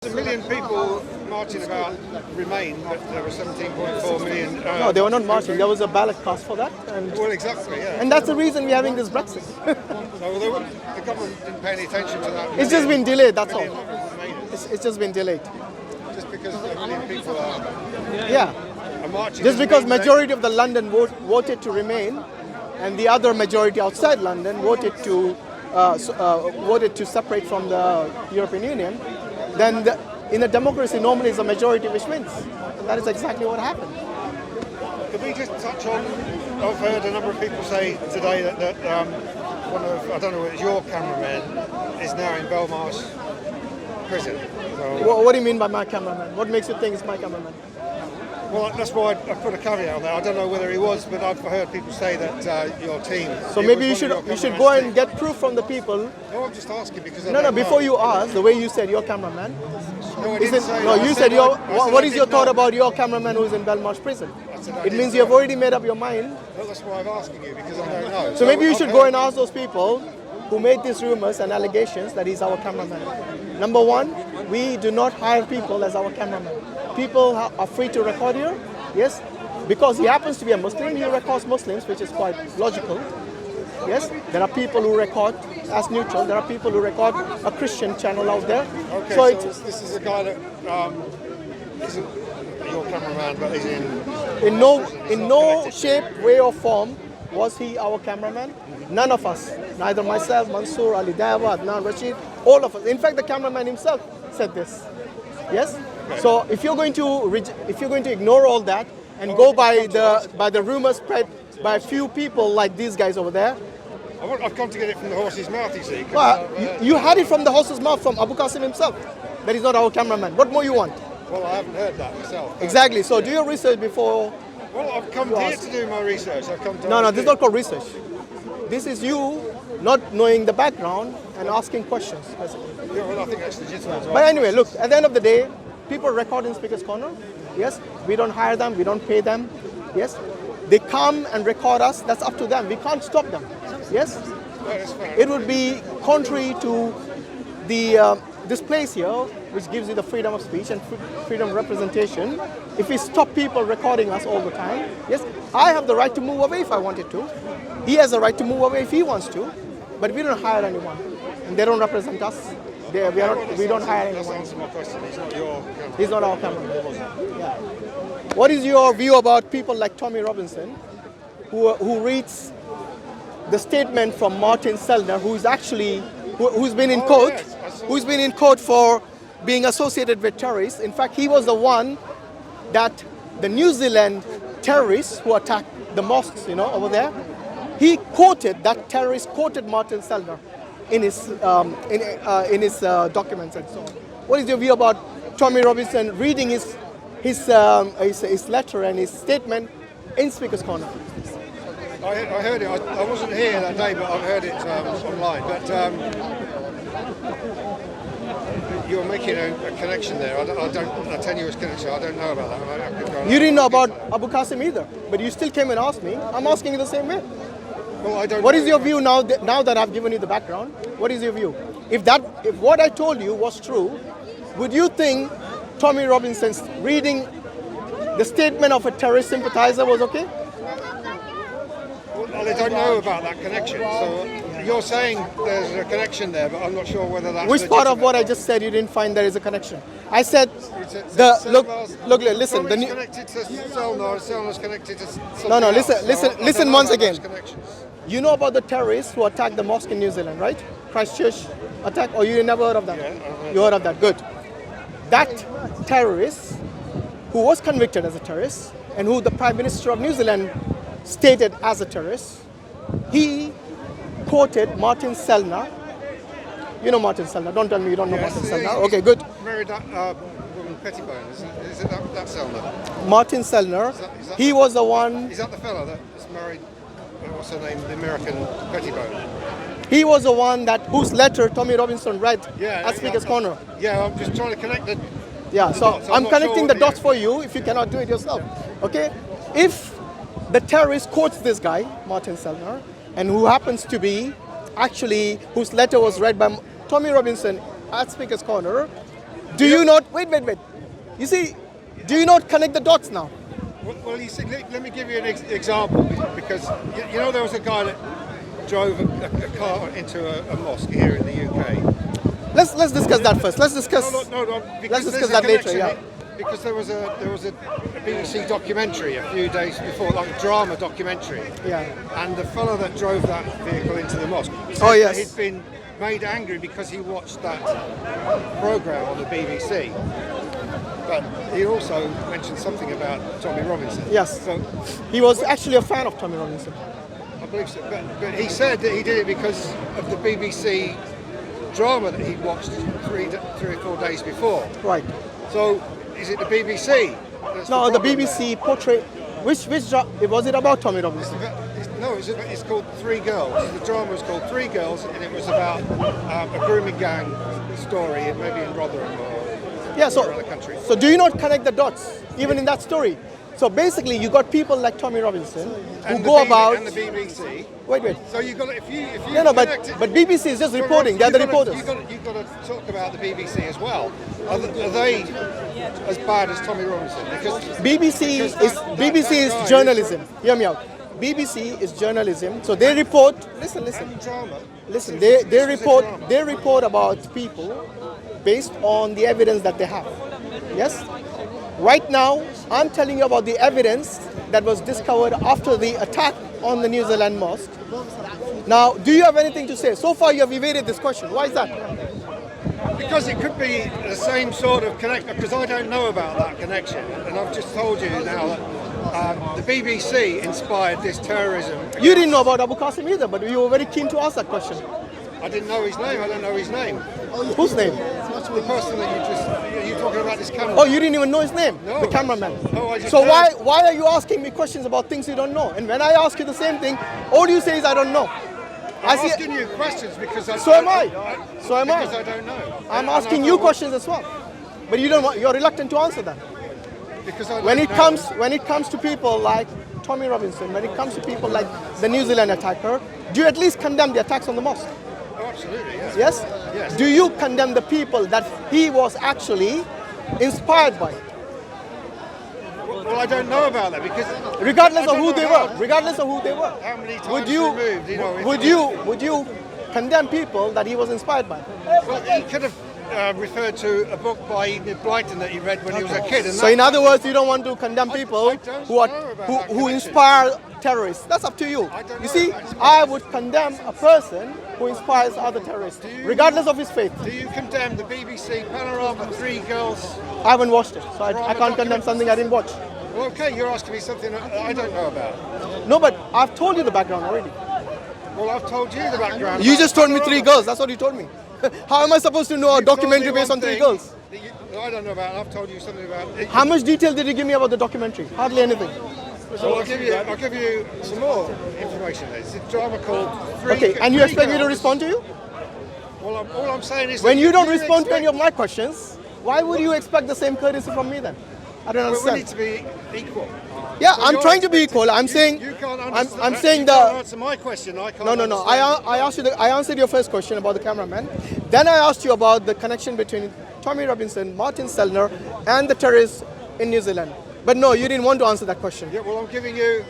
A million people marching about Remain, but there were 17.4 million. No, they were not marching. There was a ballot cast for that, Well, exactly, yeah. and that's the reason we're having this Brexit. So the government didn't pay any attention to that. It's just been delayed. That's all. Remainers. It's just been delayed. Just because a million people Yeah, are marching. just doesn't because mean majority of the London voted to remain, and the other majority outside London voted to separate from the European Union, then in a democracy normally it's a majority which wins, and that is exactly what happened. Could we just touch on? I've heard a number of people say today that one of, I don't know, it's your cameraman is now in Belmarsh prison. So, What do you mean by my cameraman? What makes you think it's my cameraman? well, that's why I put a caveat on there. I don't know whether he was, but I've heard people say that your team. So maybe you should go and get proof from the people. No, I'm just asking because I No, don't before know. you ask, the way you said your cameraman. No, I didn't say No, that. you I said your. I said What I is did your thought not. about your cameraman who is in Belmarsh prison? I said I It did means you have not. already made up your mind. Well, that's why I'm asking you because I don't know. So maybe you I've should heard- go and ask those people who made these rumors and allegations that he's our cameraman. Number one, we do not hire people as our cameraman. People are free to record here, yes, because he happens to be a Muslim. He records Muslims, which is quite logical. Yes, there are people who record as neutral. There are people who record a Christian channel out there. Okay, So so this is a guy that isn't your cameraman, but he's in. in no shape, way, or form was he our cameraman. None of us, neither myself, Mansoor, Ali Dawa, Adnan, Rashid, all of us. In fact, the cameraman himself said this. Yes. So if you're going to ignore all that and go by the rumors spread by a few people like these guys over there, I've come to get it from the horse's mouth, you see. 'Cause well, I've heard- you had it from the horse's mouth from Abu Qasim himself. That he's not our cameraman. What more you want? Well, I haven't heard that myself. Exactly. So do your research before. Well, I've come here to do my research. I've come to. No, ask this is you. not called research. This is you not knowing the background and asking questions, basically. Yeah, well, I think that's legitimate. But anyway, look, at the end of the day, people record in Speaker's Corner. Yes, we don't hire them, we don't pay them. Yes, they come and record us. That's up to them. We can't stop them. Yes, Yeah, that's fair. it would be contrary to the this place here, which gives you the freedom of speech and freedom of representation. If we stop people recording us all the time, yes, I have the right to move away if I wanted to. He has the right to move away if he wants to. But we don't hire anyone, and they don't represent us. We don't hire That's anyone. answer my question. He's not your cameraman. He's not our cameraman. Yeah. What is your view about people like Tommy Robinson, who reads the statement from Martin Sellner, who's been in court, yes, I saw who's been in court for being associated with terrorists? In fact, he was the one that the New Zealand terrorists who attacked the mosques, over there. He quoted that terrorist quoted Martin Sellner in his documents and so on. What is your view about Tommy Robinson reading his letter and his statement in Speaker's Corner? I heard it. I wasn't here that day, but I've heard it online. But you're making a connection there. A tenuous connection. I don't know about that. You didn't know about Abu Qasim either, but you still came and asked me. I'm asking you the same way. Well, I don't. What know. is your view now that I've given you the background? What is your view? If what I told you was true, would you think Tommy Robinson's reading the statement of a terrorist sympathizer was okay? Well, I don't know about that connection. So you're saying there's a connection there, but I'm not sure whether that's. Which part of legitimate. what I just said you didn't find there is a connection? I said listen. Tommy's connected to Selnar. Selnar's connected to something No, else. listen I don't know once about again. those connections. You know about the terrorists who attacked the mosque in New Zealand, right? Christchurch attack, or you never heard of that? Yeah, I've heard You heard of that, good. That terrorist, who was convicted as a terrorist, and who the Prime Minister of New Zealand stated as a terrorist, he quoted Martin Sellner. You know Martin Sellner, don't tell me you don't know Martin Sellner. Okay, good. Married that woman Pettibone. Is it that Selnar? Martin Sellner, Is that he was the one, Is that the fella that's married? What's her name? The American Pettibone. he was the one whose letter Tommy Robinson read at Speaker's Corner. Yeah, I'm just trying to connect the. Yeah, so dots. I'm not connecting sure the dots for you if you cannot do it yourself. Okay? If the terrorist quotes this guy, Martin Sellner, and who happens to be whose letter was read by Tommy Robinson at Speaker's Corner, do you not, wait. You see, do you not connect the dots now? Well, you see, let me give you an example, because you know there was a guy that drove a car into a mosque here in the UK. Let's discuss that first. Let's discuss Let's discuss that later, yeah. Because there was a BBC documentary a few days before, like a drama documentary. Yeah. And the fellow that drove that vehicle into the mosque said Oh, yes. that he'd been made angry because he watched that programme on the BBC. But he also mentioned something about Tommy Robinson. Yes. So He was actually a fan of Tommy Robinson. I believe so. But he said that he did it because of the BBC drama that he'd watched three or 4 days before. Right. So is it the BBC? No, the BBC portrayed, was it about Tommy Robinson? No, it's called Three Girls. The drama was called Three Girls, and it was about a grooming gang story, maybe in Rotherham or other country. So do you not connect the dots, even in that story? So basically, you got people like Tommy Robinson who go about. And the BBC. Wait. So you got if you No, but BBC is just reporting. They're the reporters. You've got to talk about the BBC as well. Are they as bad as Tommy Robinson? Because BBC is journalism. Hear me out. BBC is journalism. So they report. Listen. Drama. Listen. They report about people based on the evidence that they have. Yes. Right now, I'm telling you about the evidence that was discovered after the attack on the New Zealand mosque. Now, do you have anything to say? So far, you have evaded this question. Why is that? Because it could be the same sort of connection, because I don't know about that connection. And I've just told you now that the BBC inspired this terrorism. You didn't know about Abu Qasim either, but you were very keen to ask that question. I didn't know his name. I don't know his name. Whose name? The person that you're talking about, this camera. Oh, you didn't even know his name? No. The cameraman. No, I just So heard. why are you asking me questions about things you don't know? And when I ask you the same thing, all you say is I don't know. I'm asking you questions because So am I. Because I don't know. I'm asking you questions as well, but you're reluctant to answer them. Because I When don't it know. comes to people like Tommy Robinson, when it comes to people like the New Zealand attacker, do you at least condemn the attacks on the mosque? Oh, absolutely, yes. Yes? Yes. Do you condemn the people that he was actually inspired by? Well, I don't know about that because Regardless I of don't who know they how- were, regardless of who they were. How many times Would you removed, you know, if would you condemn people that he was inspired by? Well, he could have referred to a book by Enid Blyton that he read when he was a kid. And So in other words, you don't want to condemn people I don't who know about that who connection. inspire terrorists. That's up to you. I don't You know see, about that. I would condemn a person who inspires other terrorists, regardless of his faith. do you condemn the BBC panorama Three Girls? I haven't watched it, so I can't condemn something I didn't watch. Well, okay, you're asking me something that I don't know about. No, but I've told you the background already. Well, I've told you the background. You about just told me Panorama. 3 girls. That's what you told me. How am I supposed to know a You told documentary me based one on 3 thing girls? that I don't know about. I've told you something about it. How much detail did you give me about the documentary? Hardly anything. So I'll give you some more information. It's a drama called Three. Okay, and you Three expect me to Girls. respond to you? Well, all I'm saying is When that you don't you respond to any expect- of my questions, why would you expect the same courtesy from me then? I don't Well, we need understand. to be equal. Yeah, So I'm you're trying to be expecting- equal. I'm saying, you can't I'm understand- saying you can't the. answer my question. I can't. No. understand. I asked you. I answered your first question about the cameraman. Then I asked you about the connection between Tommy Robinson, Martin Sellner, and the terrorists in New Zealand. But no, you didn't want to answer that question. Yeah, well, I'm giving you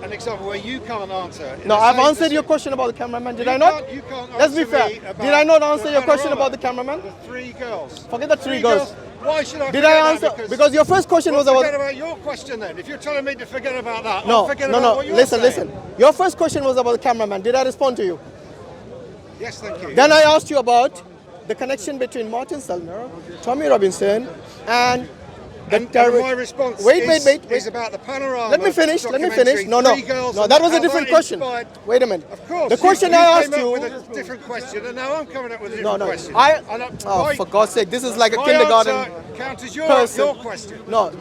an example where you can't answer. No, I've answered your question about the cameraman. Did I not? You can't Let's be answer fair. me about Did I not answer the your question panorama, about the cameraman? The 3 girls. Forget the 3 girls. Why should I? Did forget I that? answer? Because your first question was forget about. about your question then. If you're telling me to forget about that, No, I'll forget about what you're Listen. saying. Your first question was about the cameraman. Did I respond to you? Yes, thank you. Then I asked you about the connection between Martin Sellner, Tommy Robinson, and the and terrorist. my response Wait. is about the panorama. Let me finish. documentary, No. Three Girls, No, and that was a how different question. inspired- Wait a minute. Of course. The question you I asked came up you. with a different question, and now I'm coming up with a No. different question. Oh, my, for God's sake, this is like a my kindergarten answer counters your person. question. No,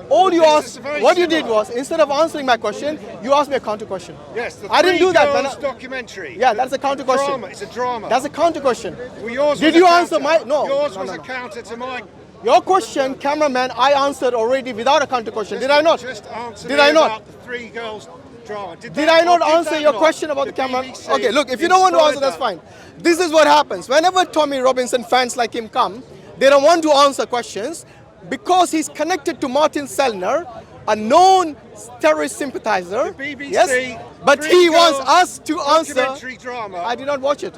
all you This asked, is very what you did similar. was, instead of answering my question, you asked me a counter question. Yes, the I didn't Three do that, Girls but documentary. Yeah, that's a counter question. Drama. It's a drama. That's a counter question. Well, yours Did was you a answer counter. my- no, Yours no, was no, a no. counter to my. Your question, cameraman, I answered already without a counter question. Did I not? Just answer Did me I not? about the 3 Girls drama. Did that- I or not did answer that your not? question about the camera? BBC Okay, look, if you don't want to answer, inspired that's fine. This is what happens. Whenever Tommy Robinson fans like him come, They don't want to answer questions because he's connected to Martin Sellner, a known terrorist sympathizer. The BBC, yes, but he wants us to answer. Documentary drama. I did not watch it.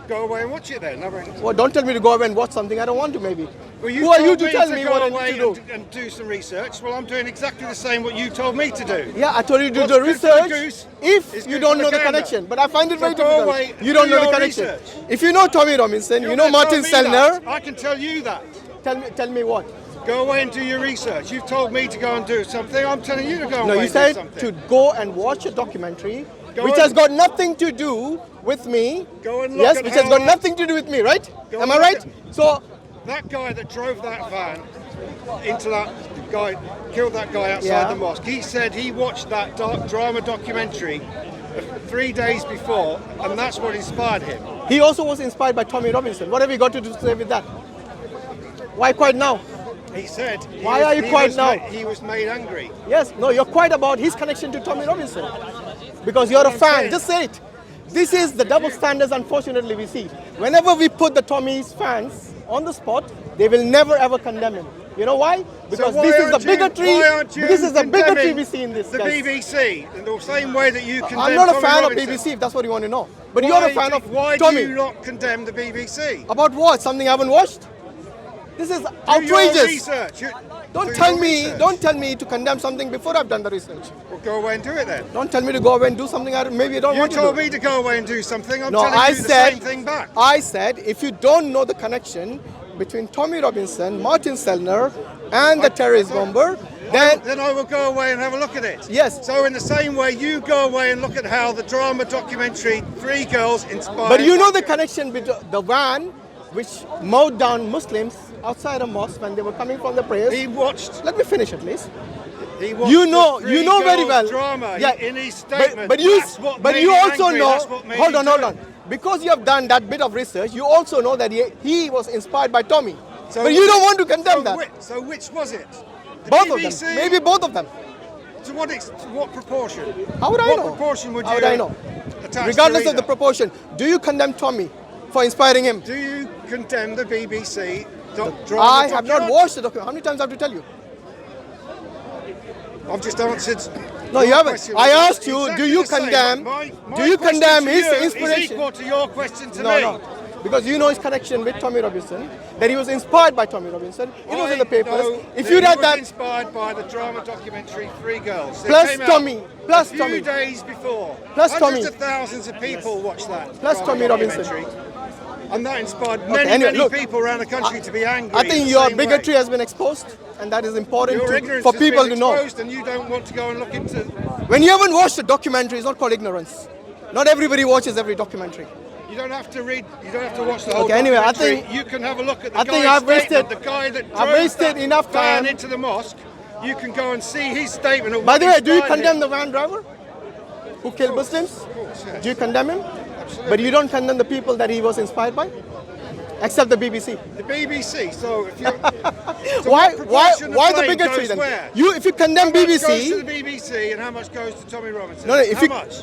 Go away and watch it then. Well, don't tell me to go away and watch something I don't want to. Maybe. Well, Who are you to tell me go what I away need to do? and do some research? Well, I'm doing exactly the same what you told me to do. Yeah, I told you to do What's the good for the research goose if is you good don't for know the the gander. connection. But I find it So very go difficult. away, You don't do know the your connection. research. If you know Tommy Robinson, you You're know not Martin telling me that. Sellner. I can tell you that. Tell me what? Go away and do your research. You've told me to go and do something. I'm telling you to go No, away you and said do something. to go and watch a documentary, Go which and- has got nothing to do with me. Go and look Yes, at which has how got I- nothing to do with me, right? Go Am and I look right? at- So, That guy that drove that van into that guy, killed that guy outside Yeah. the mosque. He said he watched that drama documentary 3 days before, and that's what inspired him. he also was inspired by Tommy Robinson. What have you got to do to say with that? Why quiet now? He said. Why are you quiet now? He was made angry. Yes, no, you're quiet about his connection to Tommy Robinson. Because you're a fan. saying. Just say it. This is the double standards, unfortunately, we see. Whenever we put the Tommy's fans on the spot, they will never ever condemn him. You know why? Because So why this is the aren't you- bigotry. why aren't you This is the bigotry condemning we see in this. The guys. BBC, in the same way that you condemn I'm not a Tommy fan Robinson. of BBC, if that's what you want to know. But Why you're a fan of Why Tommy. do you not condemn the BBC? About what? Something I haven't watched? This is Do your outrageous. research. Don't Do tell your me. research. Don't tell me to condemn something before I've done the research. Well, go away and do it then. Don't tell me to go away and do something I maybe I don't You want to do. told me to go away and do something. I'm No, telling I you the said. same thing back. I said if you don't know the connection between Tommy Robinson, Martin Sellner, and the terrorist bomber, then I will go away and have a look at it. Yes. So in the same way, you go away and look at how the drama documentary Three Girls inspired. but you know the connection with the van which mowed down Muslims outside a mosque when they were coming from the prayers. He watched. Let me finish at least. He watched You know, the Three you know very Girls well. Drama Yeah, in his statement. but you, That's what but made you him also angry. know. That's what made Hold him on, hold do on. it. Because you have done that bit of research, you also know that he was inspired by Tommy. So but you don't want to condemn that. So which was it? The Both BBC? of them. Maybe both of them. To what proportion? How would I what know? proportion would How you would I know? attach Regardless to of the either? proportion, do you condemn Tommy for inspiring him? Do you condemn the BBC drama I have not documentary? watched the documentary. How many times I have to tell you? I've just answered. No, you your haven't. question. I asked you, Exactly do you the same. condemn? My Do you question condemn to his you inspiration? Is equal to your question to No, me. no. Because you know his connection with Tommy Robinson, that he was inspired by Tommy Robinson. It was in the papers. know If that you he read was that, inspired by the drama documentary Three Girls. It Plus came out Tommy, plus a few Tommy. days before. Plus Hundreds Tommy. of thousands of people watched that. Plus drama Tommy Robinson. documentary. And that inspired many, anyway, many look, people around the country to be angry. I think the your same bigotry way. has been exposed, and that is important Your ignorance for has people been to know. exposed and you don't want to go and look into. When you haven't watched a documentary, it's not called ignorance. Not everybody watches every documentary. You don't have to read. You don't have to watch the whole. Okay, anyway, I documentary. think- you can have a look at the I think guy's I've wasted- statement, the guy that I've drove wasted that enough van time. into the mosque. You can go and see his statement. Of By what the way, do you inspired condemn him. the van driver who killed Muslims? Of course, yes. Do you condemn him? But you don't condemn the people that he was inspired by? Except the BBC. The BBC. So if you. Why Why the bigotry then? Where? You if you condemn How much goes to BBC, the BBC and how much goes to Tommy Robinson? no, if how you much?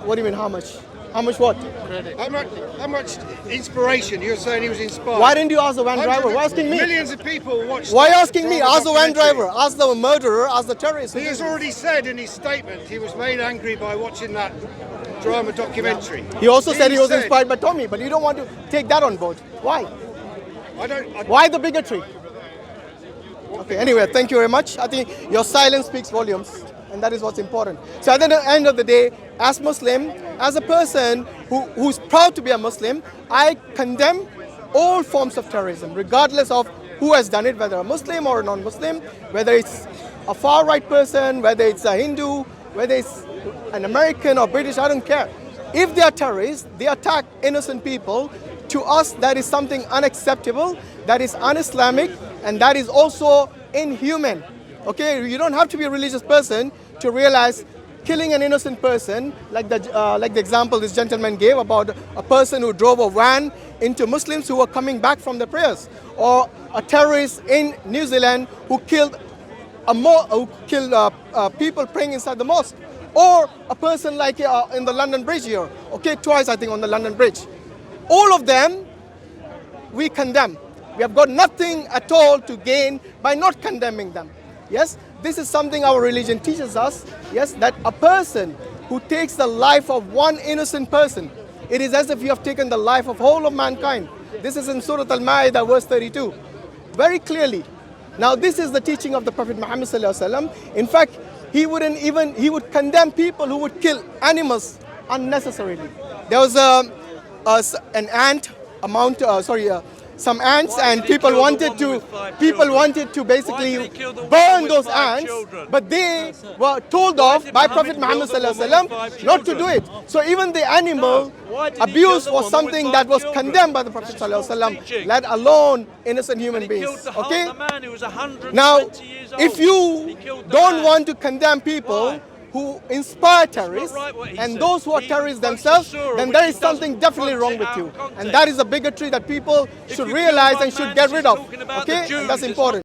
What do you mean how much? How much what? How much inspiration? You're saying he was inspired. Why didn't you ask the van Hundreds driver? of- Why asking me? Millions of people watched. Why that asking me? drama Ask the van documentary. driver, ask the murderer, ask the terrorist. He has already said in his statement he was made angry by watching that drama documentary. He also said he was said- inspired by Tommy, but you don't want to take that on board. Why? I Why the bigotry? Okay, anyway, thank you very much. I think your silence speaks volumes, and that is what's important. So at the end of the day, as Muslim, as a person who's proud to be a Muslim, I condemn all forms of terrorism, regardless of who has done it, whether a Muslim or a non-Muslim, whether it's a far-right person, whether it's a Hindu, whether it's an American or British, I don't care. If they are terrorists, they attack innocent people. To us, that is something unacceptable, that is un-Islamic, and that is also inhuman. Okay, you don't have to be a religious person to realize killing an innocent person, like the example this gentleman gave about a person who drove a van into Muslims who were coming back from the prayers, or a terrorist in New Zealand who killed people praying inside the mosque, or a person like in the London Bridge here, okay, twice I think on the London Bridge. All of them we condemn. We have got nothing at all to gain by not condemning them. Yes, this is something our religion teaches us. Yes, that a person who takes the life of one innocent person, it is as if you have taken the life of whole of mankind. This is in Surah Al-Ma'idah, verse 32, very clearly. Now, this is the teaching of the Prophet Muhammad sallallahu alaihi wasallam. In fact, he would condemn people who would kill animals unnecessarily. There was some ants, and people wanted to basically burn those ants, but they were told off by Prophet Muhammad sallallahu alaihi wasallam not to do it. So even the animal abuse was something that was condemned by the Prophet sallallahu alaihi wasallam, let alone innocent human beings. Okay? Now, if you don't want to condemn people who inspire terrorists and those who are terrorists themselves, then there is something definitely wrong with you. And that is a bigotry that people should realize and should get rid of. Okay? And that's important.